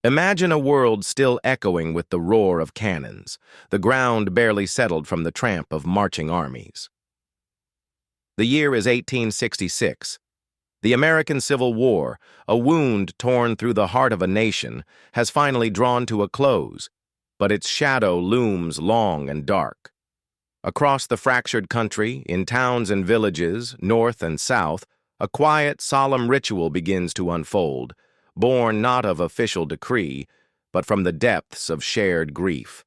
Imagine a world still echoing with the roar of cannons, the ground barely settled from the tramp of marching armies. The year is 1866. The American Civil War, a wound torn through the heart of a nation, has finally drawn to a close, but its shadow looms long and dark. Across the fractured country, in towns and villages, north and south, a quiet, solemn ritual begins to unfold, born not of official decree, but from the depths of shared grief.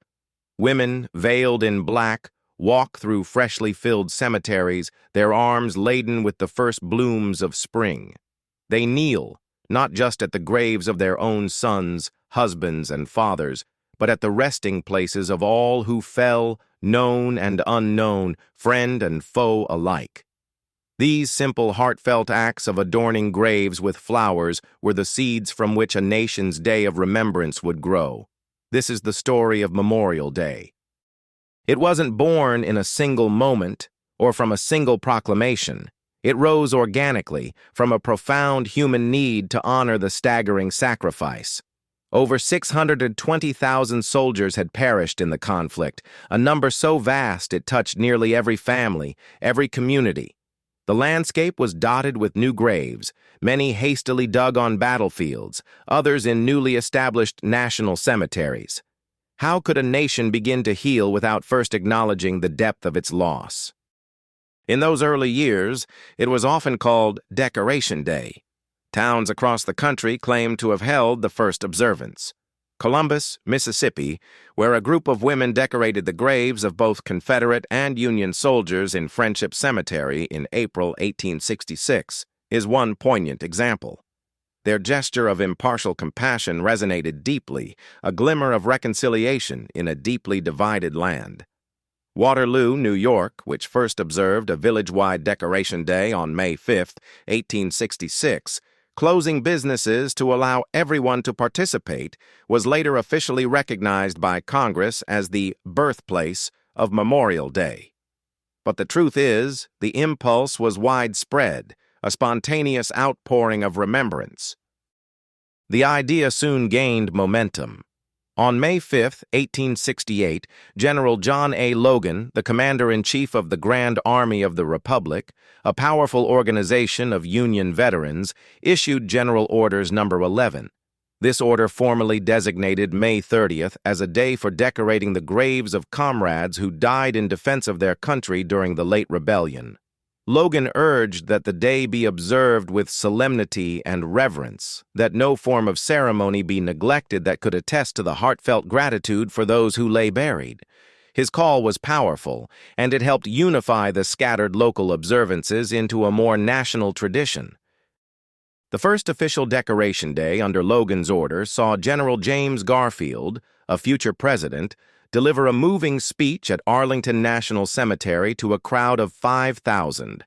Women, veiled in black, walk through freshly filled cemeteries, their arms laden with the first blooms of spring. They kneel, not just at the graves of their own sons, husbands, and fathers, but at the resting places of all who fell, known and unknown, friend and foe alike. These simple, heartfelt acts of adorning graves with flowers were the seeds from which a nation's day of remembrance would grow. This is the story of Memorial Day. It wasn't born in a single moment or from a single proclamation. It rose organically from a profound human need to honor the staggering sacrifice. Over 620,000 soldiers had perished in the conflict, a number so vast it touched nearly every family, every community. The landscape was dotted with new graves, many hastily dug on battlefields, others in newly established national cemeteries. How could a nation begin to heal without first acknowledging the depth of its loss? In those early years, it was often called Decoration Day. Towns across the country claimed to have held the first observance. Columbus, Mississippi, where a group of women decorated the graves of both Confederate and Union soldiers in Friendship Cemetery in April 1866, is one poignant example. Their gesture of impartial compassion resonated deeply, a glimmer of reconciliation in a deeply divided land. Waterloo, New York, which first observed a village-wide Decoration Day on May 5, 1866, closing businesses to allow everyone to participate, was later officially recognized by Congress as the birthplace of Memorial Day. But the truth is, the impulse was widespread, a spontaneous outpouring of remembrance. The idea soon gained momentum. On May 5, 1868, General John A. Logan, the Commander-in-Chief of the Grand Army of the Republic, a powerful organization of Union veterans, issued General Orders No. 11. This order formally designated May 30th as a day for decorating the graves of comrades who died in defense of their country during the late rebellion. Logan urged that the day be observed with solemnity and reverence, that no form of ceremony be neglected that could attest to the heartfelt gratitude for those who lay buried. His call was powerful, and it helped unify the scattered local observances into a more national tradition. The first official Decoration Day under Logan's order saw General James Garfield, a future president, deliver a moving speech at Arlington National Cemetery to a crowd of 5,000.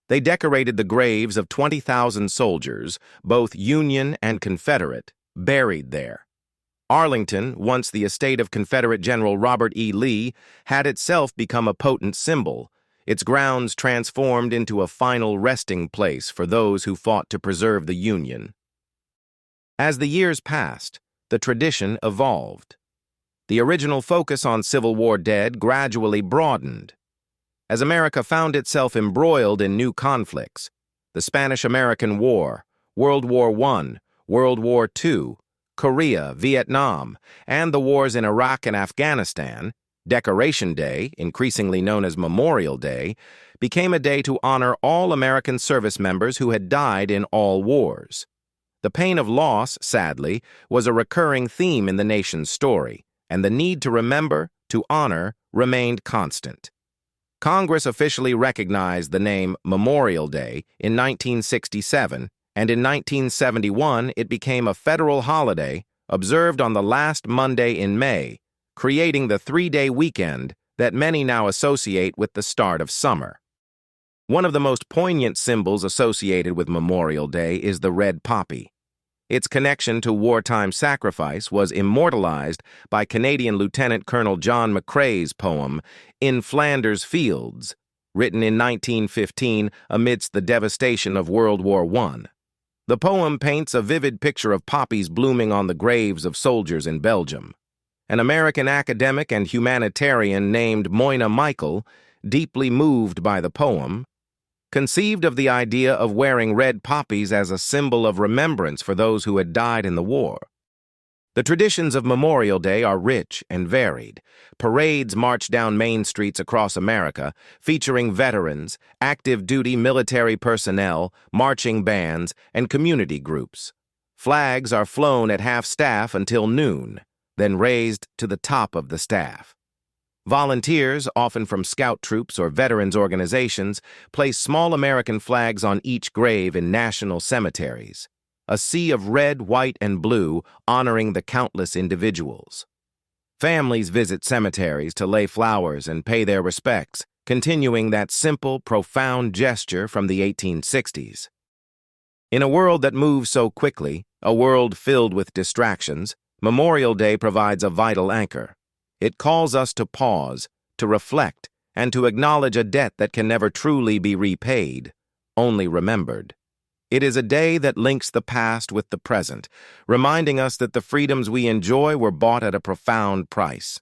They decorated the graves of 20,000 soldiers, both Union and Confederate, buried there. Arlington, once the estate of Confederate General Robert E. Lee, had itself become a potent symbol, its grounds transformed into a final resting place for those who fought to preserve the Union. As the years passed, the tradition evolved. The original focus on Civil War dead gradually broadened. As America found itself embroiled in new conflicts, the Spanish-American War, World War I, World War II, Korea, Vietnam, and the wars in Iraq and Afghanistan, Decoration Day, increasingly known as Memorial Day, became a day to honor all American service members who had died in all wars. The pain of loss, sadly, was a recurring theme in the nation's story, and the need to remember, to honor, remained constant. Congress officially recognized the name Memorial Day in 1967, and in 1971 it became a federal holiday observed on the last Monday in May, creating the three-day weekend that many now associate with the start of summer. One of the most poignant symbols associated with Memorial Day is the red poppy. Its connection to wartime sacrifice was immortalized by Canadian Lieutenant Colonel John McCrae's poem, In Flanders Fields, written in 1915 amidst the devastation of World War I. The poem paints a vivid picture of poppies blooming on the graves of soldiers in Belgium. An American academic and humanitarian named Moina Michael, deeply moved by the poem, conceived of the idea of wearing red poppies as a symbol of remembrance for those who had died in the war. The traditions of Memorial Day are rich and varied. Parades march down main streets across America, featuring veterans, active-duty military personnel, marching bands, and community groups. Flags are flown at half-staff until noon, then raised to the top of the staff. Volunteers, often from scout troops or veterans organizations, place small American flags on each grave in national cemeteries. A sea of red, white, and blue honoring the countless individuals. Families visit cemeteries to lay flowers and pay their respects, continuing that simple, profound gesture from the 1860s. In a world that moves so quickly, a world filled with distractions, Memorial Day provides a vital anchor. It calls us to pause, to reflect, and to acknowledge a debt that can never truly be repaid, only remembered. It is a day that links the past with the present, reminding us that the freedoms we enjoy were bought at a profound price.